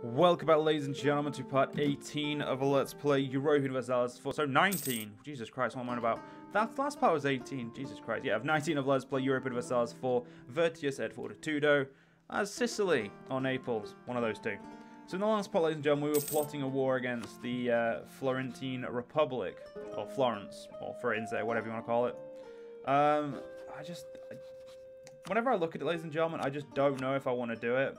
Welcome back, ladies and gentlemen, to part 18 of a Let's Play Europa Universalis for... So, 19! Jesus Christ, what am I on about? That last part was 18. Jesus Christ. Yeah, of 19 of Let's Play Europa Universalis for Veritas et Fortitudo as Sicily or Naples. One of those two. So, in the last part, ladies and gentlemen, we were plotting a war against the Florentine Republic. Or Florence. Or Firenze, whatever you want to call it. Whenever I look at it, ladies and gentlemen, I just don't know if I want to do it.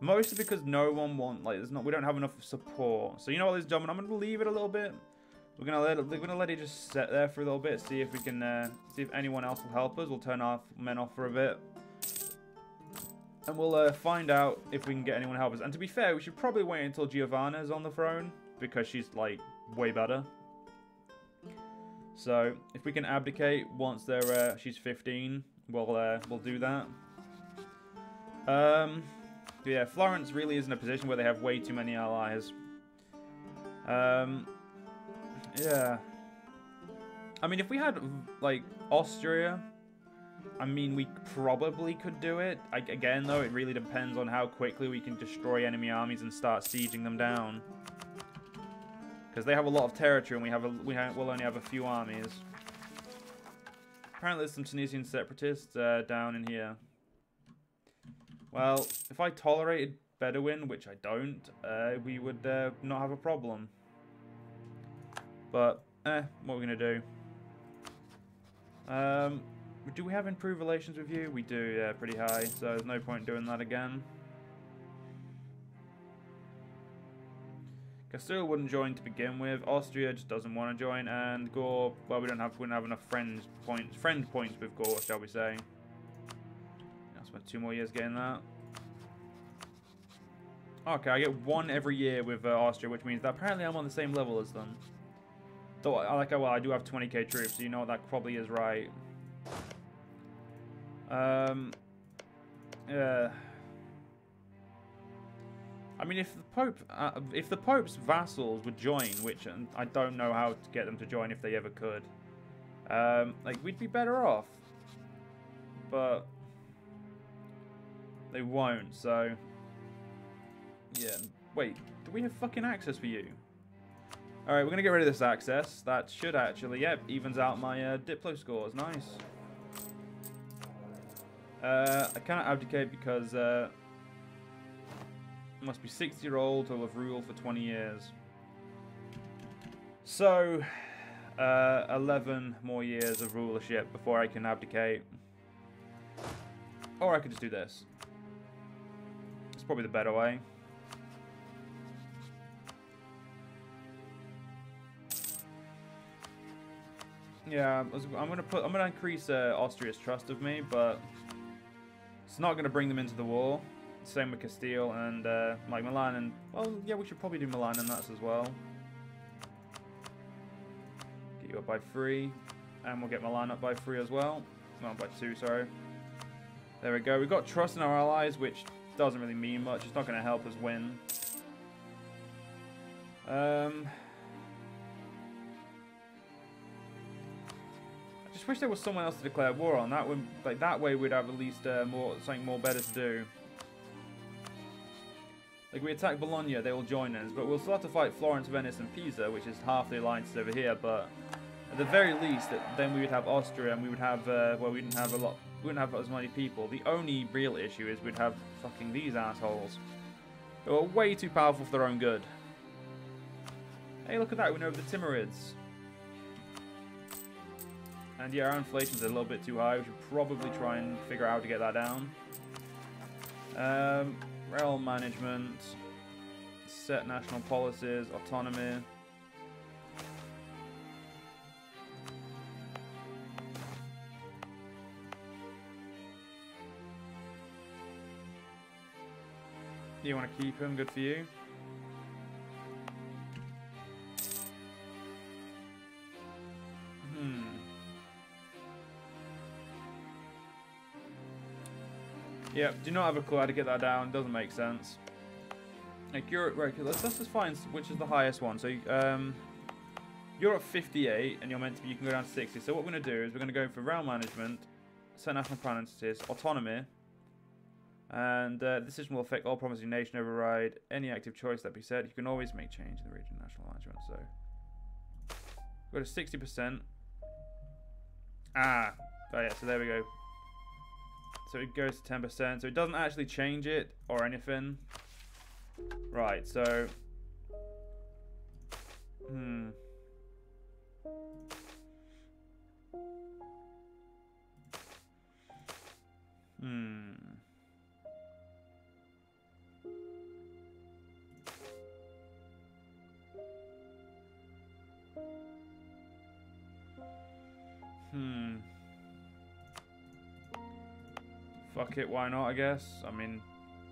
Mostly because no one we don't have enough support. So you know what, ladies and gentlemen, I'm gonna leave it a little bit. We're gonna let it just sit there for a little bit, see if we can see if anyone else will help us. We'll turn our men off for a bit, and we'll find out if we can get anyone to help us. And to be fair, we should probably wait until Giovanna's on the throne because she's like way better. So if we can abdicate once she's 15, we'll do that. Yeah, Florence really is in a position where they have way too many allies. Yeah. I mean, if we had, like, Austria, I mean, we probably could do it. Again, though, it really depends on how quickly we can destroy enemy armies and start sieging them down. Because they have a lot of territory, and we'll only have a few armies. Apparently, there's some Tunisian separatists down in here. Well, if I tolerated Bedouin, which I don't, we would not have a problem. But, what are we going to do? Do we have improved relations with you? We do, yeah, pretty high, so there's no point doing that again. Castile wouldn't join to begin with. Austria just doesn't want to join, and Gaul, well, we wouldn't have enough friend points with Gaul, shall we say. I spent 2 more years getting that. Okay, I get 1 every year with Austria, which means that apparently I'm on the same level as them. Though, well, I do have 20k troops, so you know what, that probably is right. Yeah. I mean, if the Pope's vassals would join, which I don't know how to get them to join if they ever could, like, we'd be better off. But they won't, so... Yeah, wait, do we have fucking access for you? Alright, we're gonna get rid of this access. That should actually, yep, evens out my Diplo scores. Nice. I cannot abdicate because it must be 60-year-old to have ruled for 20 years. So, 11 more years of rulership before I can abdicate. Or I could just do this. It's probably the better way. Yeah, I'm gonna increase Austria's trust of me, but it's not gonna bring them into the war. Same with Castile and like Milan, and well, yeah, we should probably do Milan and that's as well. Get you up by 3, and we'll get Milan up by 3 as well. Not by 2, sorry. There we go. We've got trust in our allies, which doesn't really mean much. It's not gonna help us win. I just wish there was someone else to declare war on. That would, like, that way we'd have at least something more better to do. Like, we attack Bologna, they will join us, but we'll still have to fight Florence, Venice, and Pisa, which is half the alliances over here. But at the very least, then we would have Austria, and we would have well, we wouldn't have as many people. The only real issue is we'd have fucking these assholes who are way too powerful for their own good. Hey, look at that! We know the Timurids. And yeah, our inflation's a little bit too high. We should probably try and figure out how to get that down. Rail management, set national policies, autonomy. You want to keep him? Good for you. Yeah, do not have a clue how to get that down. Doesn't make sense. Like, right, let's just find which is the highest one. So, you're at 58, and you're meant to be. You can go down to 60. So what we're going to do is we're going to go for rail management, set national policies, autonomy, And decision will affect all promising nation override any active choice that be said. You can always make change in the region national management. So go to 60%. Oh yeah, so there we go. So it goes to 10%. So it doesn't actually change it or anything. Right, so Fuck it, why not, I guess? I mean,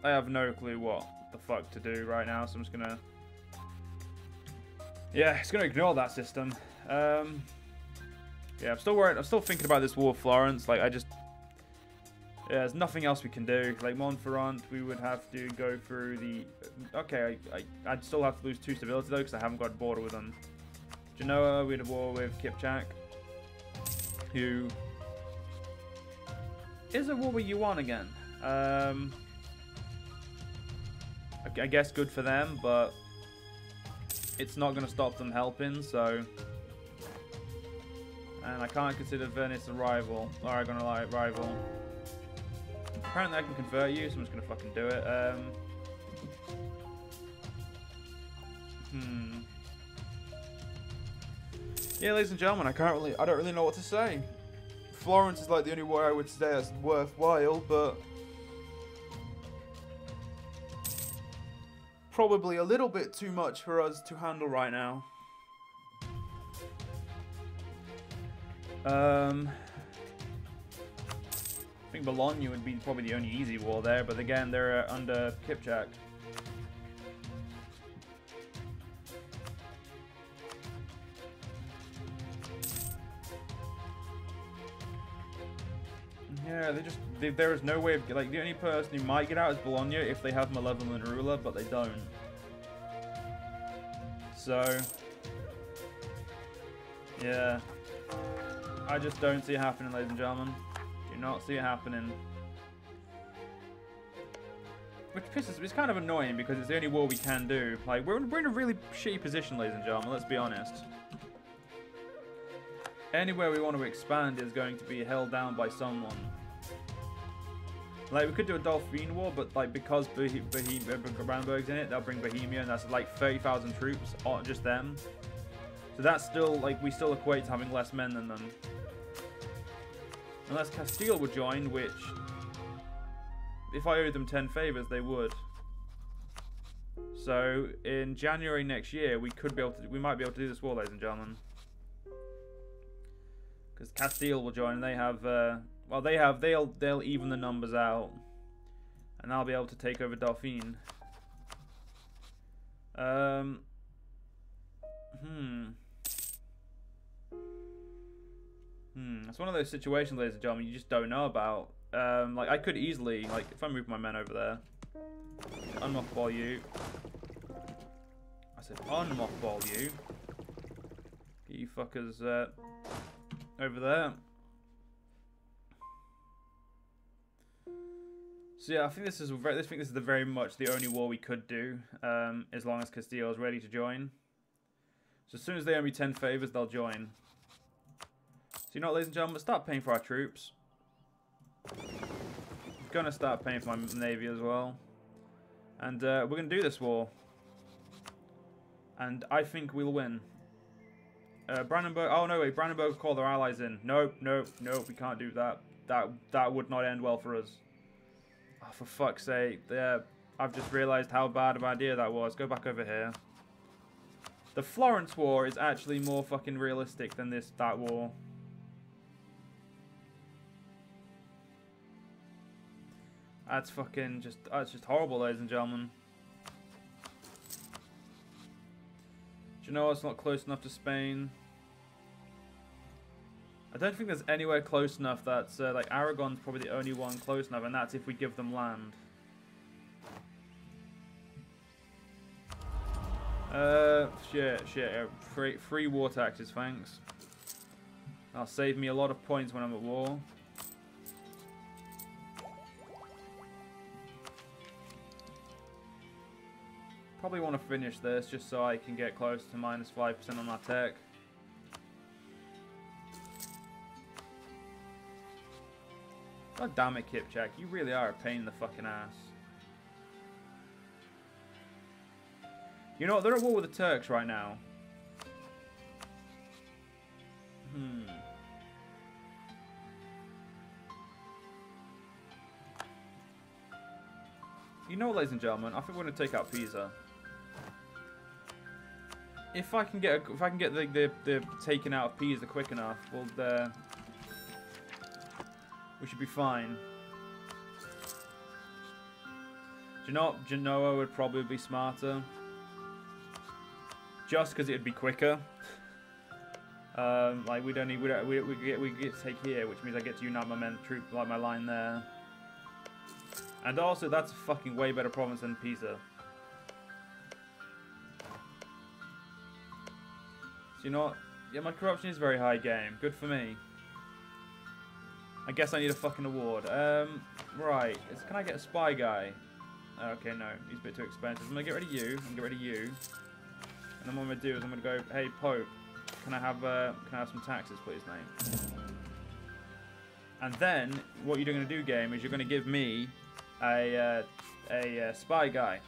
I have no clue what the fuck to do right now, so I'm just gonna... Yeah, it's gonna ignore that system. Yeah, I'm still worried. I'm still thinking about this War of Florence. Like, I just... Yeah, there's nothing else we can do. Like, Montferrand, we would have to go through the... Okay, I'd still have to lose 2 stability, though, because I haven't got a border with them. Genoa, we had a war with Kipchak, who... is a war with Yuan again. I guess good for them, but it's not going to stop them helping, so... And I can't consider Venice a rival. Or I'm going to like rival. Apparently I can convert you, so I'm just going to fucking do it. Yeah, ladies and gentlemen, I don't really know what to say. Florence is like the only war I would say is worthwhile, but probably a little bit too much for us to handle right now. I think Bologna would be probably the only easy war there, but again, they're under Kipchak. Yeah, there is no way of, like, the only person who might get out is Bologna if they have Malevolent Ruler, but they don't. So, yeah. I just don't see it happening, ladies and gentlemen. Do not see it happening. Which pisses me. It's kind of annoying because it's the only war we can do. Like, we're in a really shitty position, ladies and gentlemen, let's be honest. Anywhere we want to expand is going to be held down by someone. Like, we could do a Dauphine war, but like, because Brandenburg's in it, they'll bring Bohemia, and that's like 30,000 troops, just them. So that's still, like, we still equate to having less men than them. Unless Castile would join, which, if I owed them 10 favors, they would. So in January next year, we might be able to do this war, ladies and gentlemen. Because Castile will join, and they have, well, they'll even the numbers out, and I'll be able to take over Dauphine. It's one of those situations, ladies and gentlemen, you just don't know about. Like, I could easily, like, if I move my men over there, unmothball you. I said unmothball you. Get you fuckers over there. So yeah, I think this is very much the only war we could do, as long as Castile is ready to join. So as soon as they owe me 10 favors, they'll join. So you know what, ladies and gentlemen, start paying for our troops. I'm gonna start paying for my navy as well. And we're gonna do this war. And I think we'll win. Brandenburg, oh no wait, Brandenburg will call their allies in. Nope, nope, nope, we can't do that. That would not end well for us. Oh, for fuck's sake, yeah, I've just realised how bad of an idea that was. Go back over here. The Florence War is actually more fucking realistic than that war. That's fucking that's just horrible, ladies and gentlemen. Do you know it's not close enough to Spain? I don't think there's anywhere close enough that's, like, Aragon's probably the only one close enough, and that's if we give them land. Shit, free war taxes, thanks. That'll save me a lot of points when I'm at war. Probably want to finish this just so I can get close to -5% on our tech. God damn it, Kipchak. You really are a pain in the fucking ass. You know what? They're at war with the Turks right now. You know what, ladies and gentlemen? I think we're going to take out Pisa. If I can get the taken out of Pisa quick enough, well, we should be fine. Do you know what? Genoa would probably be smarter. Just because it'd be quicker. Like we get to take here, which means I get to unite my line there. And also, that's a fucking way better province than Pisa. So you know what? Yeah, my corruption is very high game. Good for me. I guess I need a fucking award. Right. Can I get a spy guy? Okay, no. He's a bit too expensive. I'm gonna get rid of you. I'm gonna get rid of you. And then what I'm gonna do is I'm gonna go, hey Pope, can I have some taxes, please, mate? And then what you're gonna do, game, is you're gonna give me a spy guy.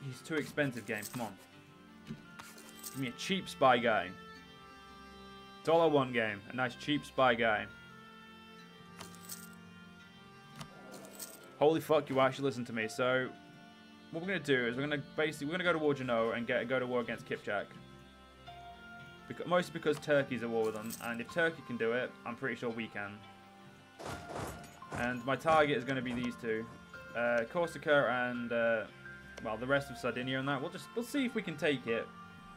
He's too expensive, game. Come on. Give me a cheap spy guy. It's all I want, game. A nice cheap spy guy. Holy fuck, you actually listen to me. So what we're gonna do is we're gonna go to war Genoa and go to war against Kipchak. Mostly because Turkey's at war with them, and if Turkey can do it, I'm pretty sure we can. And my target is going to be these two, Corsica and well, the rest of Sardinia and that. We'll see if we can take it.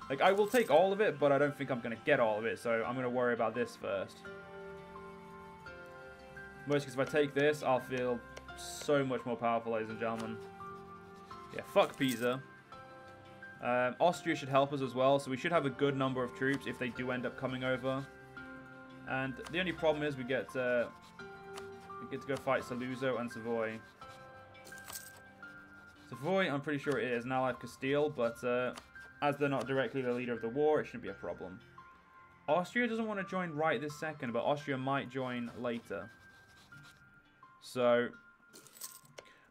Like, I will take all of it, but I don't think I'm going to get all of it, so I'm going to worry about this first. Mostly because if I take this, I'll feel so much more powerful, ladies and gentlemen. Yeah, fuck Pisa. Austria should help us as well, so we should have a good number of troops if they do end up coming over. And the only problem is we get to go fight Saluzzo and Savoy. Savoy, I'm pretty sure it is an ally of Castile, but as they're not directly the leader of the war, it shouldn't be a problem. Austria doesn't want to join right this second, but Austria might join later. So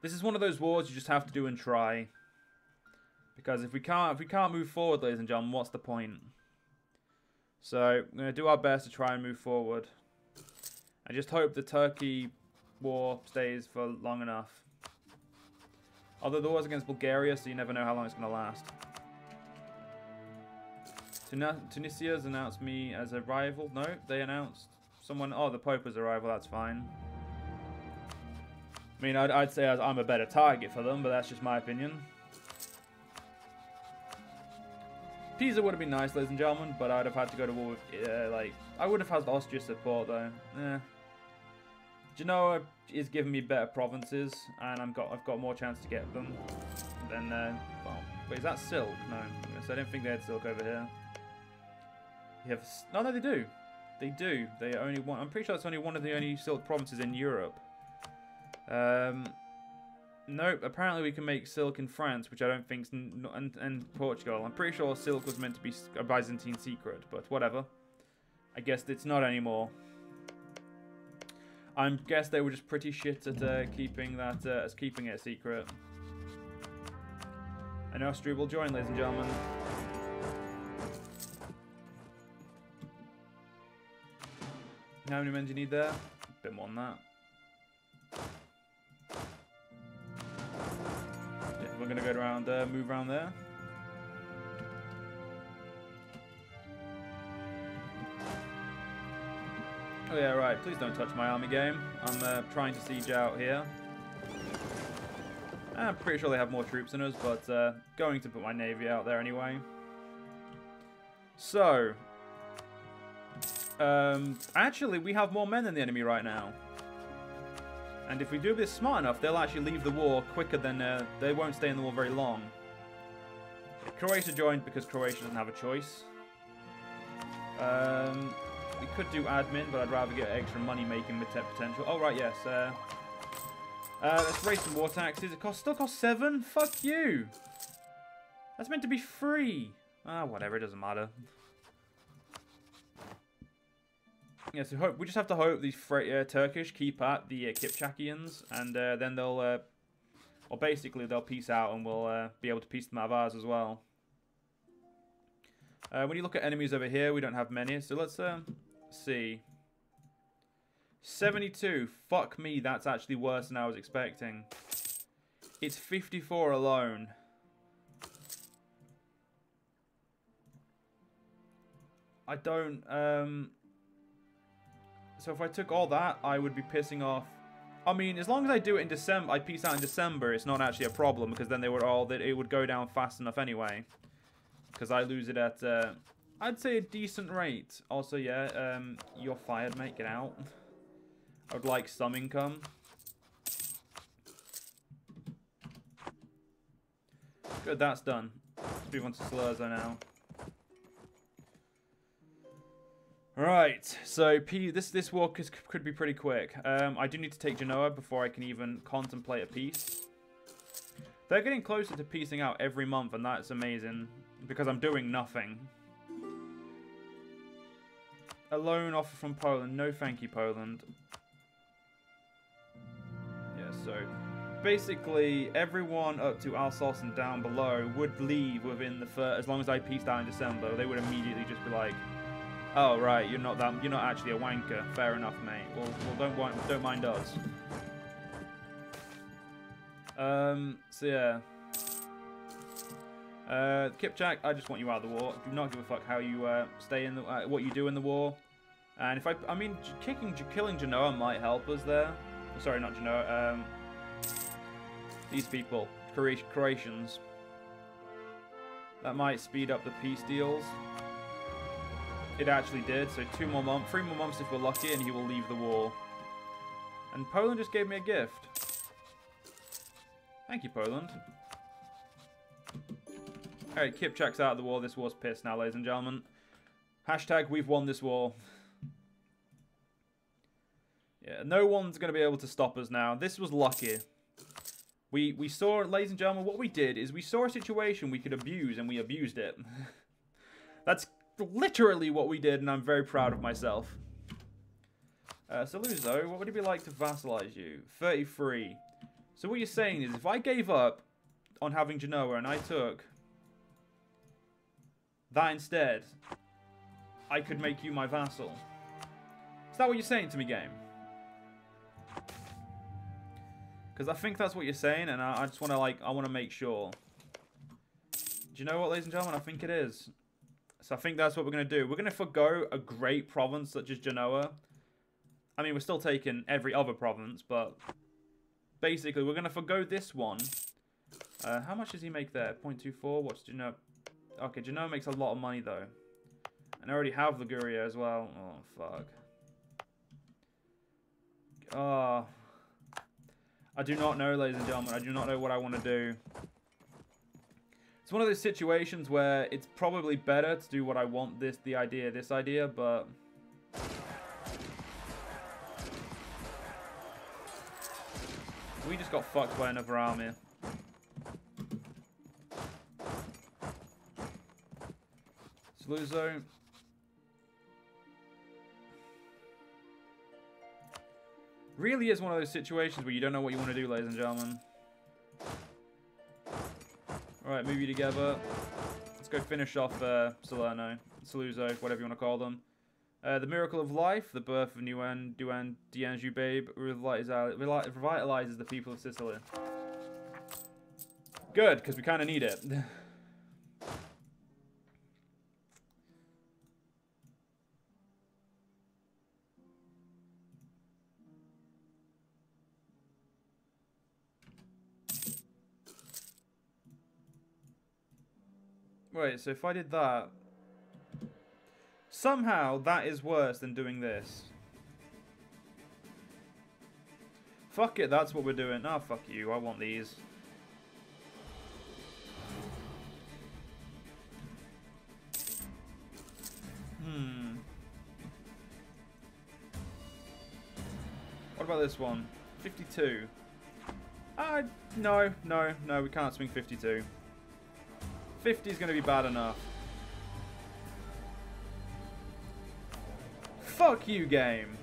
this is one of those wars you just have to do and try. Because if we can't move forward, ladies and gentlemen, what's the point? So we're going to do our best to try and move forward. I just hope the Turkey war stays for long enough. Although the war's against Bulgaria, so you never know how long it's going to last. Tunisia's announced me as a rival. No, they announced someone. Oh, the Pope as a rival. That's fine. I mean, I'd say I'm a better target for them, but that's just my opinion. Pisa would have been nice, ladies and gentlemen, but I'd have had to go to war with, like, I would have had Austria support, though. Genoa is giving me better provinces, and I've got more chance to get them than, well, wait, is that silk? No, I didn't think they had silk over here. You have, no, they do. They do. They only want, I'm pretty sure that's only one of the only silk provinces in Europe. Nope, apparently we can make silk in France, which I don't think's and Portugal. I'm pretty sure silk was meant to be a Byzantine secret, but whatever. I guess it's not anymore. I guess they were just pretty shit at keeping it a secret. And Austria will join, ladies and gentlemen. How many men do you need there? A bit more than that. We're going to go around, move around there. Oh yeah, right. Please don't touch my army, game. I'm trying to siege out here. I'm pretty sure they have more troops than us, but going to put my navy out there anyway. So, actually, we have more men than the enemy right now. And if we do this smart enough, they'll actually leave the war quicker than... they won't stay in the war very long. Croatia joined because Croatia doesn't have a choice. We could do admin, but I'd rather get extra money-making potential. Oh, right, yes. Let's raise some war taxes. It still costs 7? Fuck you. That's meant to be free. Ah, whatever. It doesn't matter. Yeah, so we just have to hope these Turkish keep at the Kipchakians, and then they'll, or basically they'll peace out, and we'll be able to peace them out of ours as well. When you look at enemies over here, we don't have many, so let's see. 72. Fuck me, that's actually worse than I was expecting. It's 54 alone. I don't, so if I took all that, I would be pissing off. I mean, as long as I do it in December, I peace out in December, it's not actually a problem, because then it would go down fast enough anyway. Because I lose it at, I'd say a decent rate. Also, yeah, you're fired, mate, get out. I would like some income. Good, that's done. Let's move on to Slurzo now. Right, so this war could be pretty quick. I do need to take Genoa before I can even contemplate a peace. They're getting closer to piecing out every month, and that's amazing, because I'm doing nothing. A loan offer from Poland. No thank you, Poland. Yeah, so basically everyone up to Alsace and down below would leave within as long as I peaced out in December. They would immediately just be like, oh right, you're not actually a wanker. Fair enough, mate. Well, don't mind us. So yeah. Kipchak, I just want you out of the war. Do not give a fuck how you stay in the what you do in the war. And if I mean, killing Genoa might help us there. Sorry, not Genoa. These people, Croatians. That might speed up the peace deals. It actually did. So 3 more months if we're lucky, and he will leave the war. And Poland just gave me a gift. Thank you, Poland. Alright, Kipchak's out of the war. This war's pissed now, ladies and gentlemen. Hashtag, we've won this war. Yeah, no one's going to be able to stop us now. This was lucky. We saw, ladies and gentlemen, what we did is we saw a situation we could abuse, and we abused it. That's literally what we did, and I'm very proud of myself. Saluzzo, what would it be like to vassalize you? 33. So what you're saying is, if I gave up on having Genoa and I took that instead, I could make you my vassal. Is that what you're saying to me, game? Because I think that's what you're saying, and I just want to, I want to make sure. Do you know what, ladies and gentlemen? I think it is. So I think that's what we're going to do. We're going to forgo a great province such as Genoa. I mean, we're still taking every other province, but basically, we're going to forgo this one. How much does he make there? 0.24? What's Genoa? Okay, Genoa makes a lot of money, though. And I already have Liguria as well. Oh, fuck. Oh. I do not know, ladies and gentlemen. I do not know what I want to do. It's one of those situations where it's probably better to do what I want, this idea, but we just got fucked by another army. Saluzzo. Really is one of those situations where you don't know what you want to do, ladies and gentlemen. Alright, move you together. Let's go finish off Salerno, Saluzzo, whatever you want to call them. The Miracle of Life, the birth of Duan D'Anjou Babe, revitalizes the people of Sicily. Good, because we kind of need it. Wait, so if I did that, somehow that is worse than doing this. Fuck it, that's what we're doing. Ah, fuck you, I want these. What about this one? 52. No, we can't swing 52. 50 is going to be bad enough. Fuck you, game.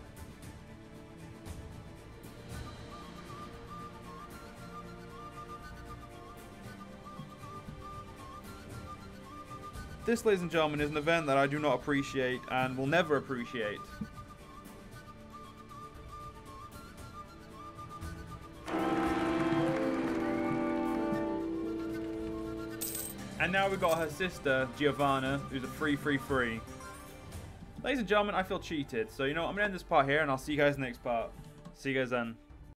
This, ladies and gentlemen, is an event that I do not appreciate and will never appreciate. And now we've got her sister, Giovanna, who's a 3-3-3. Ladies and gentlemen, I feel cheated. So, you know what? I'm going to end this part here, and I'll see you guys next part. See you guys then.